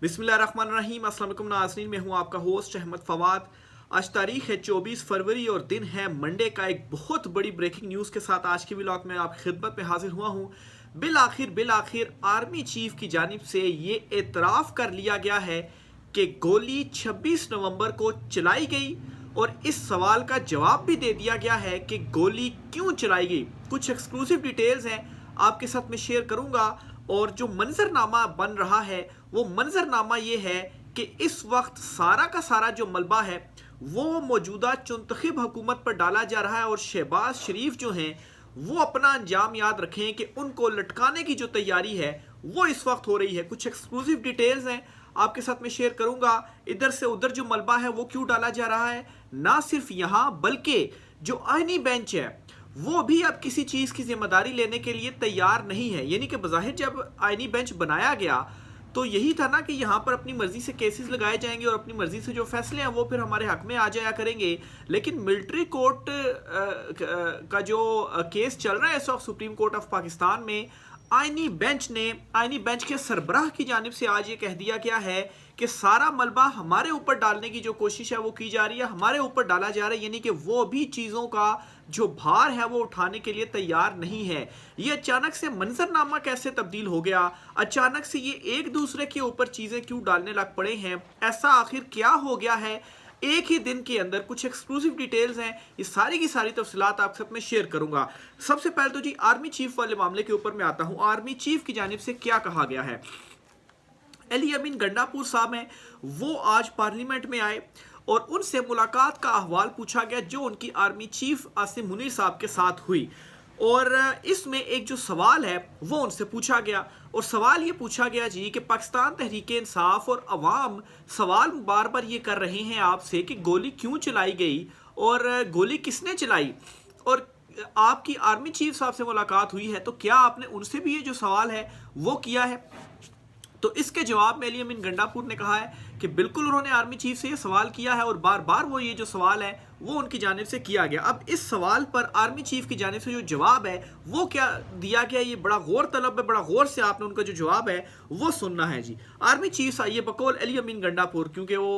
बिस्मिल्लाहिर्रहमानिर्रहीम। अस्सलाम वालेकुम नाज़रीन, मैं हूं आपका होस्ट अहमद फवाद। आज तारीख है 24 फरवरी और दिन है मंडे का। एक बहुत बड़ी ब्रेकिंग न्यूज़ के साथ आज की व्लॉग में आपकी खिदमत में हाजिर हुआ हूं। बिल आखिर आर्मी चीफ की जानिब से ये एतराफ़ कर लिया गया है कि गोली 26 नवंबर को चलाई गई और इस सवाल का जवाब भी दे दिया गया है कि गोली क्यों चलाई गई। कुछ एक्सक्लूसिव डिटेल्स हैं आपके साथ में शेयर करूंगा। और जो मंजरनामा बन रहा है वो मंजरनामा ये है कि इस वक्त सारा का सारा जो मलबा है वो मौजूदा चुनतखिब हुकूमत पर डाला जा रहा है और शहबाज शरीफ जो हैं वो अपना अंजाम याद रखें कि उनको लटकाने की जो तैयारी है वो इस वक्त हो रही है। कुछ एक्सक्लूसिव डिटेल्स हैं आपके साथ में शेयर करूंगा। इधर से उधर जो मलबा है वो क्यों डाला जा रहा है, ना सिर्फ यहाँ बल्कि जो आईनी बेंच है वो भी अब किसी चीज़ की जिम्मेदारी लेने के लिए तैयार नहीं है। यानी कि बज़ाहिर जब आईनी बेंच बनाया गया तो यही था ना कि यहाँ पर अपनी मर्जी से केसेस लगाए जाएंगे और अपनी मर्जी से जो फैसले हैं वो फिर हमारे हक में आ जाया करेंगे। लेकिन मिलिट्री कोर्ट का जो केस चल रहा है इस वक्त सुप्रीम कोर्ट ऑफ पाकिस्तान में, आईनी बेंच के सरबराह की जानिब से आज ये कह दिया गया है कि सारा मलबा हमारे ऊपर डालने की जो कोशिश है वो की जा रही है, हमारे ऊपर डाला जा रहा है। यानी कि वो भी चीज़ों का जो भार है वो उठाने के लिए तैयार नहीं है। ये अचानक से मंजरनामा कैसे तब्दील हो गया, अचानक से ये एक दूसरे के ऊपर चीज़ें क्यों डालने लग पड़े हैं, ऐसा आखिर क्या हो गया है एक ही दिन के अंदर। कुछ एक्सक्लूसिव डिटेल्स हैं, ये सारी की सारी तफसीलात आपके साथ में शेयर करूंगा। सबसे पहले तो जी आर्मी चीफ वाले मामले के ऊपर मैं आता हूं। आर्मी चीफ की जानिब से क्या कहा गया है। अली अमीन गंडापुर साहब हैं, वो आज पार्लियामेंट में आए और उनसे मुलाकात का अहवाल पूछा गया जो उनकी आर्मी चीफ आसिम मुनीर साहब के साथ हुई। और इसमें एक जो सवाल है वो उनसे पूछा गया और सवाल ये पूछा गया जी कि पाकिस्तान तहरीक इंसाफ और अवाम सवाल बार बार ये कर रहे हैं आपसे कि गोली क्यों चलाई गई और गोली किसने चलाई, और आपकी आर्मी चीफ साहब से मुलाकात हुई है तो क्या आपने उनसे भी ये जो सवाल है वो किया है। तो इसके जवाब में अली अमीन गंडापुर ने कहा है कि बिल्कुल उन्होंने आर्मी चीफ से ये सवाल किया है और बार बार वो ये जो सवाल है वो उनकी जानिब से किया गया। अब इस सवाल पर आर्मी चीफ की जानिब से जो जवाब है वो क्या दिया गया, ये बड़ा गौर तलब है, बड़ा गौर से आपने उनका जो जवाब है वो सुनना है जी। आर्मी चीफ ये बकौल अली अमीन गंडापुर, क्योंकि वो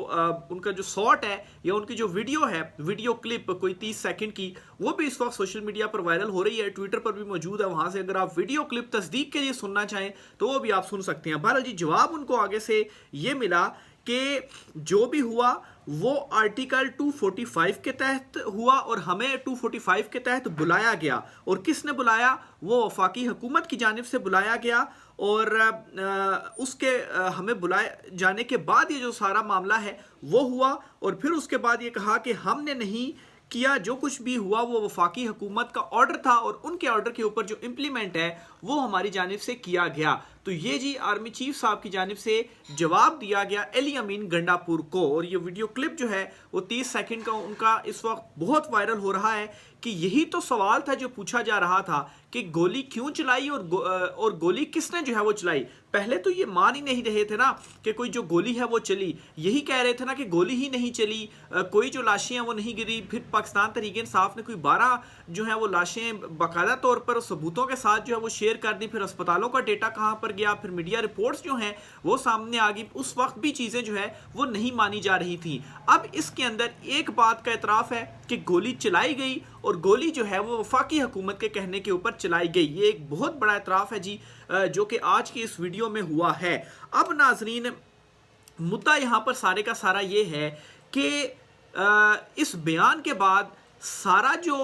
उनका जो शॉट है या उनकी जो वीडियो है, वीडियो क्लिप कोई 30 सेकंड की, वो भी इस वक्त सोशल मीडिया पर वायरल हो रही है, ट्विटर पर भी मौजूद है। वहां से अगर आप वीडियो क्लिप तस्दीक के लिए सुनना चाहें तो वो भी आप सुन सकते हैं। बहरहाल जी जवाब उनको आगे से ये मिला कि जो भी हुआ वो आर्टिकल 245 के तहत हुआ और हमें 245 के तहत बुलाया गया। और किसने बुलाया, वो वफाकी हुकूमत की जानिब से बुलाया गया और उसके हमें बुलाए जाने के बाद ये जो सारा मामला है वो हुआ। और फिर उसके बाद ये कहा कि हमने नहीं किया, जो कुछ भी हुआ वो वफाकी हुकूमत का ऑर्डर था और उनके ऑर्डर के ऊपर जो इम्प्लीमेंट है वो हमारी जानिब से किया गया। तो ये जी आर्मी चीफ साहब की जानिब से जवाब दिया गया अली अमीन गंडापुर को। और ये वीडियो क्लिप जो है वो 30 सेकंड का उनका इस वक्त बहुत वायरल हो रहा है कि यही तो सवाल था जो पूछा जा रहा था कि गोली क्यों चलाई और गोली किसने जो है वो चलाई। पहले तो ये मान ही नहीं रहे थे ना कि कोई जो गोली है वो चली, यही कह रहे थे ना कि गोली ही नहीं चली, कोई जो लाशें हैं वो नहीं गिरी। फिर पाकिस्तान तहरीक इंसाफ ने कोई 12 जो है वो लाशें बाकायदा तौर पर सबूतों के साथ जो है वो शेयर कर दी। फिर अस्पतालों का डेटा कहाँ पर गया, फिर मीडिया रिपोर्ट्स जो हैं वो सामने आ गई। उस वक्त भी चीज़ें जो है वो नहीं मानी जा रही थी। अब इसके अंदर एक बात का एतराफ़ है कि गोली चलाई गई और गोली जो है वो वफाकी हुकूमत के कहने के ऊपर चलाई गई। ये एक बहुत बड़ा एतराफ़ है जी जो कि आज की इस वीडियो में हुआ है। अब नाजरीन मुद्दा यहाँ पर सारे का सारा ये है कि इस बयान के बाद सारा जो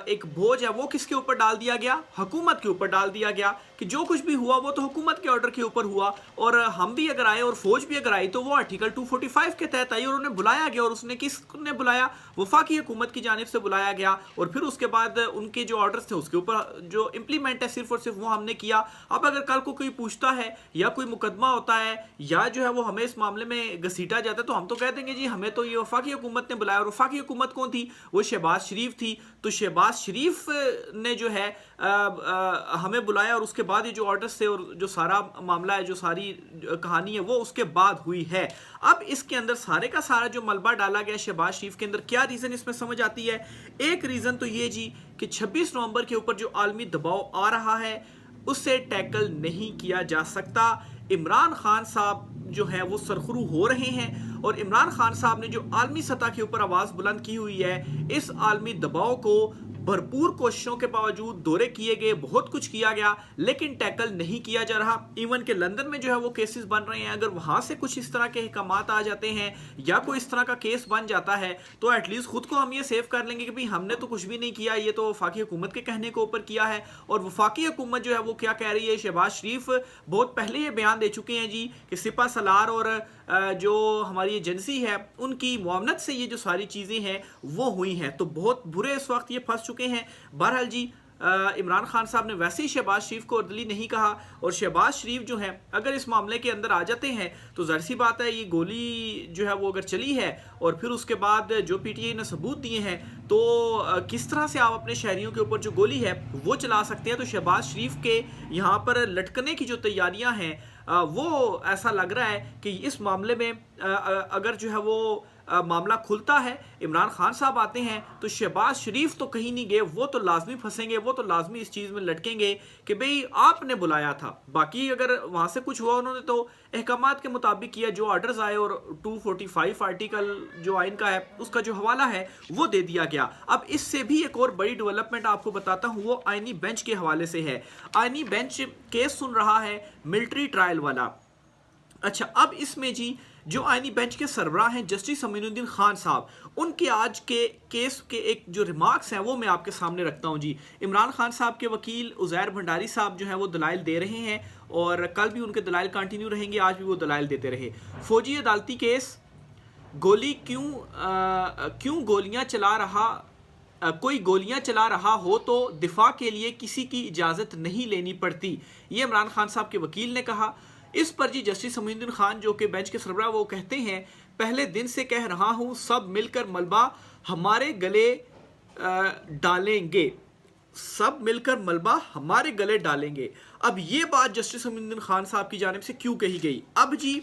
एक बोझ है वो किसके ऊपर डाल दिया गया, हुकूमत के ऊपर डाल दिया गया कि जो कुछ भी हुआ वो तो हुकूमत के ऑर्डर के ऊपर हुआ। और हम भी अगर आए और फौज भी अगर आई तो वो आर्टिकल 245 के तहत आई और उन्हें बुलाया गया। और उसने किसने बुलाया, वफाकी हुकूमत की जानिब से बुलाया गया। और फिर उसके बाद उनके जो ऑर्डर्स थे उसके ऊपर जो इम्प्लीमेंट है सिर्फ और सिर्फ वो हमने किया। अब अगर कल को कोई पूछता है या कोई मुकदमा होता है या जो है वो हमें इस मामले में घसीटा जाता है तो हम तो कह देंगे जी हमें तो ये वफाकी हुकूमत ने बुलाया। और वफाकी हुकूमत कौन थी, वो शहबाज शरीफ थी। तो शहबाज शरीफ ने जो है हमें बुलाया और उसके बाद ये जो ऑर्डर्स थे और जो सारा मामला है, जो सारी कहानी है वो उसके बाद हुई है। अब इसके अंदर सारे का सारा जो मलबा डाला गया शहबाज शरीफ के अंदर, क्या रीज़न इसमें समझ आती है। एक रीज़न तो ये जी कि 26 नवंबर के ऊपर जो आलमी दबाव आ रहा है उससे टैकल नहीं किया जा सकता। इमरान खान साहब जो है वो सरखरू हो रहे हैं और इमरान खान साहब ने जो आलमी सतह के ऊपर आवाज़ बुलंद की हुई है, इस आलमी दबाव को भरपूर कोशिशों के बावजूद दौरे किए गए, बहुत कुछ किया गया, लेकिन टैकल नहीं किया जा रहा। इवन के लंदन में जो है वो केसेस बन रहे हैं। अगर वहां से कुछ इस तरह के अहकामात आ जाते हैं या कोई इस तरह का केस बन जाता है तो एटलीस्ट खुद को हम ये सेव कर लेंगे कि भाई हमने तो कुछ भी नहीं किया, ये तो वफाकी हुकूमत के कहने के ऊपर किया है। और वफाकी हुकूमत जो है वो क्या कह रही है, शहबाज शरीफ बहुत पहले ये बयान दे चुके हैं जी कि सिपा सलार और जो हमारी एजेंसी है उनकी मुआवनत से ये जो सारी चीज़ें हैं वो हुई हैं। तो बहुत बुरे इस वक्त ये फंस चुके हैं। बहरहाल जी इमरान खान साहब ने वैसे ही शहबाज शरीफ को अर्दली नहीं कहा और शहबाज शरीफ जो है अगर इस मामले के अंदर आ जाते हैं तो ज़ाहिर सी बात है ये गोली जो है वो अगर चली है और फिर उसके बाद जो पीटीआई ने सबूत दिए हैं तो किस तरह से आप अपने शहरियों के ऊपर जो गोली है वो चला सकते हैं। तो शहबाज शरीफ के यहाँ पर लटकने की जो तैयारियाँ हैं वो ऐसा लग रहा है कि इस मामले में अगर जो है वो मामला खुलता है, इमरान खान साहब आते हैं तो शहबाज शरीफ तो कहीं नहीं गए, वो तो लाजमी फंसेंगे, वो तो लाजमी इस चीज़ में लटकेंगे कि भाई आपने बुलाया था। बाकी अगर वहाँ से कुछ हुआ उन्होंने तो अहकामात के मुताबिक किया, जो ऑर्डर्स आए और 245 आर्टिकल जो आइन का है उसका जो हवाला है वो दे दिया गया। अब इससे भी एक और बड़ी डेवलपमेंट आपको बताता हूँ, वो आइनी बेंच के हवाले से है। आइनी बेंच केस सुन रहा है मिलिट्री ट्रायल वाला। अच्छा, अब इसमें जी जो आइनी बेंच के सरबराह हैं जस्टिस अमीनुद्दीन खान साहब, उनके आज के केस के एक जो रिमार्क्स हैं वो मैं आपके सामने रखता हूं जी। इमरान खान साहब के वकील उज़ैर भंडारी साहब जो हैं वो दलाइल दे रहे हैं और कल भी उनके दलाइल कंटिन्यू रहेंगे, आज भी वो दलाइल देते रहे। फौजी अदालती केस, गोली क्यों गोलियां चला रहा, कोई गोलियां चला रहा हो तो दिफा के लिए किसी की इजाज़त नहीं लेनी पड़ती, ये इमरान खान साहब के वकील ने कहा। इस पर जी जस्टिस अमीनुद्दीन खान जो कि बेंच के सरबराह वो कहते हैं, पहले दिन से कह रहा हूं सब मिलकर मलबा हमारे गले डालेंगे, सब मिलकर मलबा हमारे गले डालेंगे। अब ये बात जस्टिस अमीनुद्दीन खान साहब की जानिब से क्यों कही गई? अब जी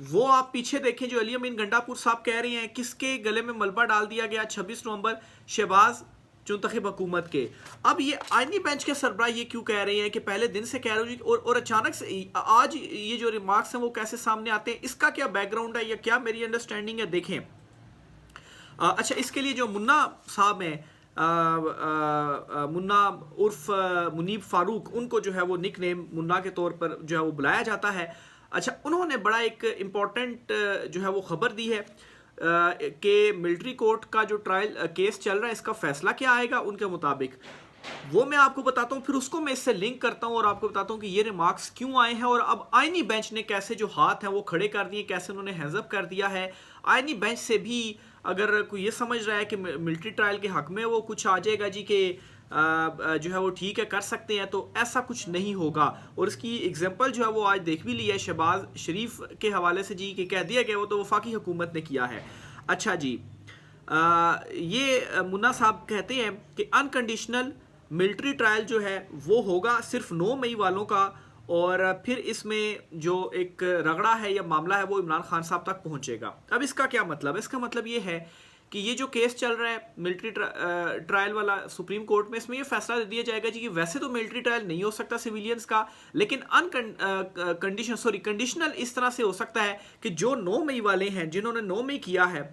वो आप पीछे देखें जो अली अमीन गंडापुर साहब कह रहे हैं किसके गले में मलबा डाल दिया गया 26 नवंबर शहबाज चुनतखब हुकूमत के। अब ये आइनी बेंच के सरबराह ये क्यों कह रहे हैं कि पहले दिन से कह रहे हो और अचानक से आज ये जो रिमार्क्स हैं वो कैसे सामने आते हैं, इसका क्या बैकग्राउंड है या क्या मेरी अंडरस्टैंडिंग है देखें। अच्छा, इसके लिए जो मुन्ना साहब हैं, मुन्ना उर्फ मुनीब फारूक, उनको जो है वो निक नेम मुन्ना के तौर पर जो है वो बुलाया जाता है। अच्छा, उन्होंने बड़ा एक इम्पॉर्टेंट जो है वो खबर दी है कि मिलिट्री कोर्ट का जो ट्रायल केस चल रहा है इसका फैसला क्या आएगा उनके मुताबिक, वो मैं आपको बताता हूँ। फिर उसको मैं इससे लिंक करता हूँ और आपको बताता हूँ कि ये रिमार्क्स क्यों आए हैं और अब आइनी बेंच ने कैसे जो हाथ हैं वो खड़े कर दिए, कैसे उन्होंने हैज़अप कर दिया है। आइनी बेंच से भी अगर कोई ये समझ रहा है कि मिलिट्री ट्रायल के हक में वो कुछ आ जाएगा जी कि जो है वो ठीक है कर सकते हैं, तो ऐसा कुछ नहीं होगा। और इसकी एग्जांपल जो है वो आज देख भी ली है शहबाज शरीफ के हवाले से जी कि कह दिया गया वो तो वफाकी हुकूमत ने किया है। अच्छा जी, ये मुन्ना साहब कहते हैं कि अनकंडीशनल मिलिट्री ट्रायल जो है वो होगा सिर्फ 9 मई वालों का और फिर इसमें जो एक रगड़ा है या मामला है वो इमरान खान साहब तक पहुंचेगा। अब इसका क्या मतलब है? इसका मतलब ये है कि ये जो केस चल रहा है मिलिट्री ट्रायल वाला सुप्रीम कोर्ट में, इसमें ये फैसला दे दिया जाएगा जी कि वैसे तो मिलिट्री ट्रायल नहीं हो सकता सिविलियंस का, लेकिन कंडीशनल इस तरह से हो सकता है कि जो 9 मई वाले हैं जिन्होंने 9 मई किया है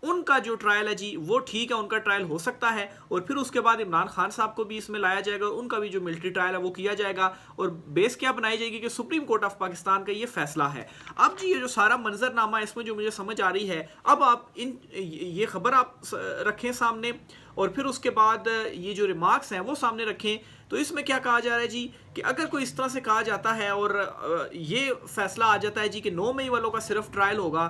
उनका जो ट्रायल है जी वो ठीक है, उनका ट्रायल हो सकता है और फिर उसके बाद इमरान खान साहब को भी इसमें लाया जाएगा और उनका भी जो मिलिट्री ट्रायल है वो किया जाएगा और बेस क्या बनाई जाएगी कि सुप्रीम कोर्ट ऑफ पाकिस्तान का ये फैसला है। अब जी ये जो सारा मंजरनामा इसमें जो मुझे समझ आ रही है, अब आप ये खबर आप रखें सामने और फिर उसके बाद ये जो रिमार्क्स हैं वो सामने रखें। तो इसमें क्या कहा जा रहा है जी कि अगर कोई इस तरह से कहा जाता है और ये फैसला आ जाता है जी कि 9 मई वालों का सिर्फ ट्रायल होगा,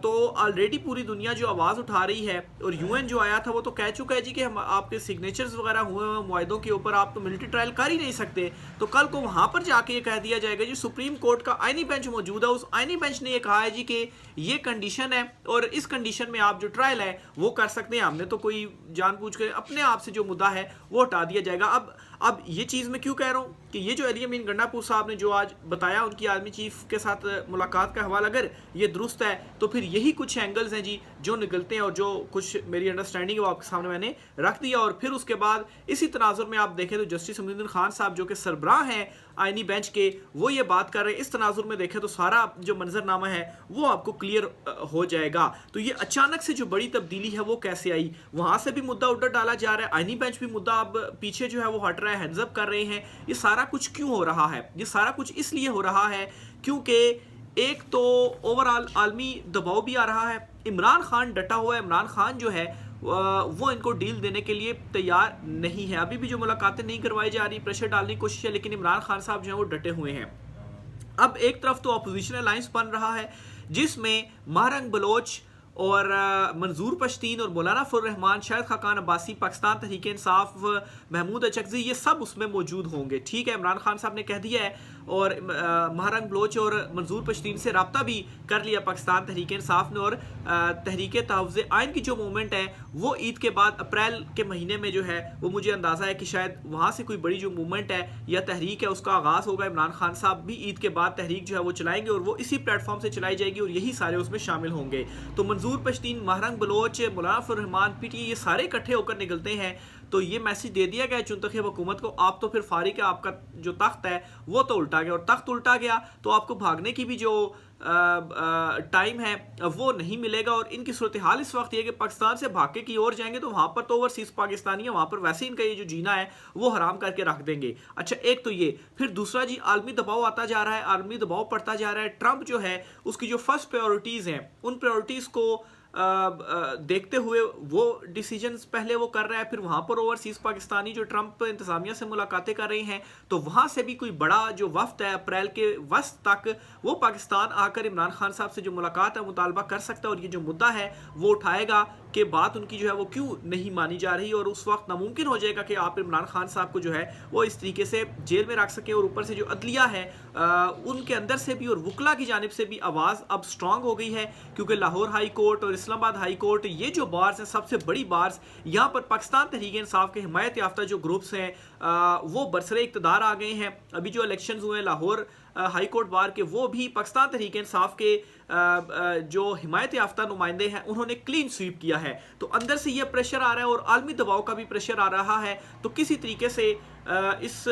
तो ऑलरेडी पूरी दुनिया जो आवाज़ उठा रही है और यूएन जो आया था वो तो कह चुका है जी कि हम आपके सिग्नेचर्स वगैरह हुए हुए मुआहदों के ऊपर आप तो मिलिट्री ट्रायल कर ही नहीं सकते। तो कल को वहाँ पर जाके ये कह दिया जाएगा जी सुप्रीम कोर्ट का आइनी बेंच मौजूद है, उस आइनी बेंच ने ये कहा है जी कि ये कंडीशन है और इस कंडीशन में आप जो ट्रायल है वो कर सकते हैं। हमने तो कोई जानबूझ के अपने आप से जो मुद्दा है वो हटा दिया जाएगा। अब अब ये चीज़ मैं क्यों कह रहा हूँ कि ये जो अली अमीन गंडापुर साहब ने जो आज बताया उनकी आर्मी चीफ के साथ मुलाकात का हवाला, अगर ये दुरुस्त है तो फिर यही कुछ एंगल्स हैं जी जो निकलते हैं, और जो कुछ मेरी अंडरस्टैंडिंग है वो आपके सामने मैंने रख दिया। और फिर उसके बाद इसी तनाजुर में आप देखें तो जस्टिस अमीनुद्दीन खान साहब जो कि सरबराह हैं आईनी बेंच के, वो ये बात कर रहे हैं। इस तनाजुर में देखें तो सारा जो मंजरनामा है वो आपको क्लियर हो जाएगा। तो ये अचानक से जो बड़ी तब्दीली है वो कैसे आई, वहां से भी मुद्दा उधर डाला जा रहा है, आईनी बेंच भी मुद्दा अब पीछे जो है वो हट रहा है, हैंड्स अप कर रहे हैं। ये सारा कुछ क्यों हो रहा है? ये सारा कुछ इसलिए हो रहा है क्योंकि एक तो ओवरऑल आलमी दबाव भी आ रहा है। इमरान खान डटा हुआ है, इमरान खान जो है वो इनको डील देने के लिए तैयार नहीं है। अभी भी जो मुलाकातें नहीं करवाई जा रही, प्रेशर डालने की कोशिश है, लेकिन इमरान खान साहब जो है वो डटे हुए हैं। अब एक तरफ तो अपोजिशन अलायंस बन रहा है जिसमें महरंग बलोच और मंजूर पश्तीन और मौलाना फजल रहमान, शाहिद खाकान अब्बासी, पाकिस्तान तहरीक इंसाफ, महमूद अचकज़ई, ये सब उसमें मौजूद होंगे। ठीक है, इमरान खान साहब ने कह दिया है, और महरंग बलोच और मंजूर पश्तीन से रब्ता भी कर लिया पाकिस्तान तहरीक इंसाफ ने। और तहरीक तहफ़्फ़ुज़ आइन की जो मूवमेंट है वो ईद के बाद अप्रैल के महीने में जो है वो मुझे अंदाज़ा है कि शायद वहाँ से कोई बड़ी जो मूवमेंट है या तहरीक है उसका आगाज़ होगा। इमरान खान साहब भी ईद के बाद तहरीक जो है वो चलाएंगे और वो इसी प्लेटफॉर्म से चलाई जाएगी और यही सारे उसमें शामिल होंगे। तो मंजूर पश्तीन, महरंग बलोच, मौलाना फजल रहमान, पीटीआई, ये सारे इकट्ठे होकर निकलते हैं। तो ये मैसेज दे दिया गया चुनतखब हुकूमत को, आप तो फिर फारिग है, आपका जो तख्त है वो तो उल्टा गया, और तख्त उल्टा गया तो आपको भागने की भी जो टाइम है वो नहीं मिलेगा। और इनकी सूरत हाल इस वक्त ये कि पाकिस्तान से भाग के की ओर जाएंगे तो वहाँ पर तो ओवरसीज पाकिस्तानी है, वहाँ पर वैसे इनका ये जो जीना है वो हराम करके रख देंगे। अच्छा, एक तो ये, फिर दूसरा जी आलमी दबाव आता जा रहा है, आलमी दबाव पड़ता जा रहा है। ट्रंप जो है उसकी जो फर्स्ट प्रायोरिटीज़ हैं उन प्रायोरिटीज़ को देखते हुए वो डिसीजंस पहले वो कर रहा है। फिर वहाँ पर ओवरसीज पाकिस्तानी जो ट्रंप इंतजामिया से मुलाकातें कर रहे हैं तो वहाँ से भी कोई बड़ा जो वफ्द है अप्रैल के वस्त तक वो पाकिस्तान आकर इमरान खान साहब से जो मुलाकात है मुतालबा कर सकता है और ये जो मुद्दा है वो उठाएगा कि बात उनकी जो है वो क्यों नहीं मानी जा रही। और उस वक्त नामुमकिन हो जाएगा कि आप इमरान खान साहब को जो है वो इस तरीके से जेल में रख सकें। और ऊपर से जो अदलिया है उनके अंदर से भी और वकला की जानिब से भी आवाज़ अब स्ट्रांग हो गई है, क्योंकि लाहौर हाई कोर्ट और इस्लामाबाद हाई कोर्ट, ये जो बार्स हैं सबसे बड़ी बार्स, यहाँ पर पाकिस्तान तहरीक इंसाफ के हिमायत याफ्ता जो ग्रुप्स हैं वो बरसरे इक़्तिदार आ गए हैं। अभी जो इलेक्शंस हुए लाहौर हाई कोर्ट बार के, वो भी पाकिस्तान तहरीक इंसाफ के जो हिमायत याफ्ता नुमाइंदे हैं उन्होंने क्लीन स्वीप किया है। तो अंदर से ये प्रेशर आ रहा है और आलमी दबाव का भी प्रेशर आ रहा है। तो किसी तरीके से इस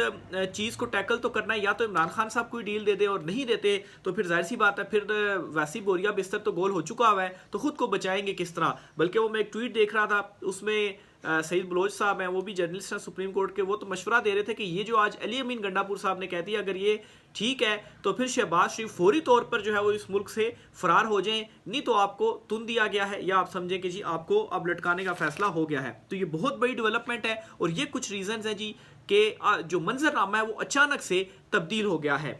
चीज़ को टैकल तो करना है, या तो इमरान खान साहब कोई डील दे दे, और नहीं देते तो फिर जाहिर सी बात है फिर वैसी बोरिया बिस्तर तो गोल हो चुका हुआ है, तो खुद को बचाएंगे किस तरह। बल्कि वो मैं एक ट्वीट देख रहा था, उसमें सईद बलोच साहब हैं, वो भी जर्नलिस्ट हैं सुप्रीम कोर्ट के, वो तो मशवरा दे रहे थे कि ये जो आज अली अमीन गंडापुर साहब ने कह दिया अगर ये ठीक है तो फिर शहबाज शरीफ फौरी तौर पर जो है वो इस मुल्क से फरार हो जाएं, नहीं तो आपको तुन दिया गया है या आप समझें कि जी आपको अब लटकाने का फैसला हो गया है। तो ये बहुत बड़ी डेवलपमेंट है और ये कुछ रीजंस हैं जी कि जो मंजरनामा है वो अचानक से तब्दील हो गया है।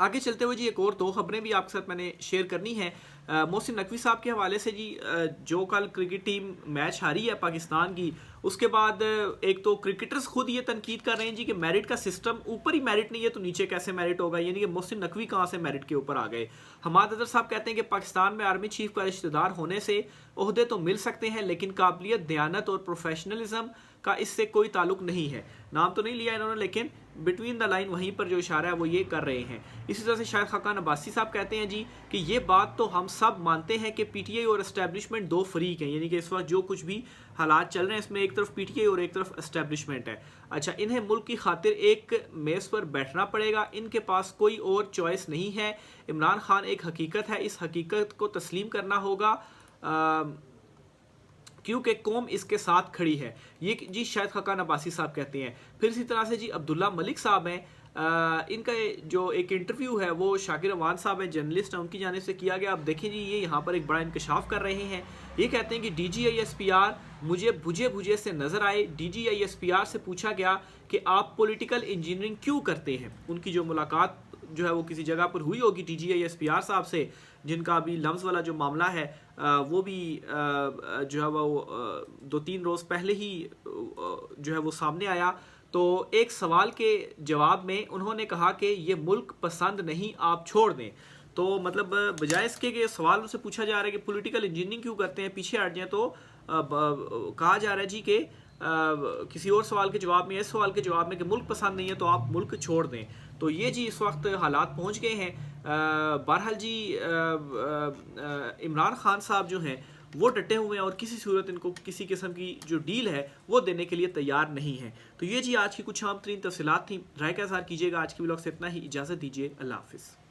आगे चलते हुए जी एक और दो खबरें भी आपके साथ मैंने शेयर करनी है। मोहसिन नकवी साहब के हवाले से जी, जो कल क्रिकेट टीम मैच हारी है पाकिस्तान की, उसके बाद एक तो क्रिकेटर्स खुद ये तनकीद कर रहे हैं जी कि मेरिट का सिस्टम ऊपर ही मेरिट नहीं है तो नीचे कैसे मेरिट होगा, यानी कि मोहसिन नकवी कहाँ से मेरिट के ऊपर आ गए। हमाद अदर साहब कहते हैं कि पाकिस्तान में आर्मी चीफ का रिश्तेदार होने से ओहदे तो मिल सकते हैं लेकिन काबिलियत, दयानत और प्रोफेशनलिज्म का इससे कोई ताल्लुक नहीं है। नाम तो नहीं लिया इन्होंने, लेकिन बिटवीन द लाइन वहीं पर जो इशारा है वो ये कर रहे हैं। इसी तरह से शाहिद खाकान अब्बासी साहब कहते हैं जी कि ये बात तो हम सब मानते हैं कि पीटीआई और एस्टेब्लिशमेंट दो फरीक हैं, यानी कि इस वक्त जो कुछ भी हालात चल रहे हैं इसमें एक तरफ पीटीआई और एक तरफ एस्टेब्लिशमेंट है। अच्छा, इन्हें मुल्क की खातिर एक मेज़ पर बैठना पड़ेगा, इनके पास कोई और चॉइस नहीं है। इमरान खान एक हकीकत है, इस हकीकत को तस्लीम करना होगा क्योंकि कौम इसके साथ खड़ी है, ये जी शाहिद खाकान अब्बासी साहब कहते हैं। फिर इसी तरह से जी अब्दुल्ला मलिक साहब हैं, इनका जो एक इंटरव्यू है वो शाकिर अवान साहब हैं, जर्नलिस्ट हैं, उनकी जानिब से किया गया। आप देखें जी, ये यहाँ पर एक बड़ा इंकशाफ कर रहे हैं। ये कहते हैं कि DGISPR मुझे बुझे से नज़र आए। DGISPR से पूछा गया कि आप पॉलिटिकल इंजीनियरिंग क्यों करते हैं। उनकी जो मुलाकात जो है वो किसी जगह पर हुई होगी DGISPR साहब से, जिनका अभी लम्स वाला जो मामला है वो भी जो है वो 2-3 रोज़ पहले ही जो है वो सामने आया। तो एक सवाल के जवाब में उन्होंने कहा कि ये मुल्क पसंद नहीं, आप छोड़ दें। तो मतलब बजाय इसके कि सवाल उनसे पूछा जा रहा है कि पॉलिटिकल इंजीनियरिंग क्यों करते हैं, पीछे हट जाए, तो कहा जा रहा है जी कि किसी और सवाल के जवाब में, इस सवाल के जवाब में कि मुल्क पसंद नहीं है तो आप मुल्क छोड़ दें। तो ये जी इस वक्त हालात पहुंच गए हैं। बहरहाल जी इमरान खान साहब जो हैं वो डटे हुए हैं और किसी सूरत इनको किसी किस्म की जो डील है वो देने के लिए तैयार नहीं है। तो ये जी आज की कुछ आम तरीन तफसीलात थी। राय का इज़हार कीजिएगा। आज की व्लॉग से इतना ही, इजाज़त दीजिए। अल्लाह हाफिज़।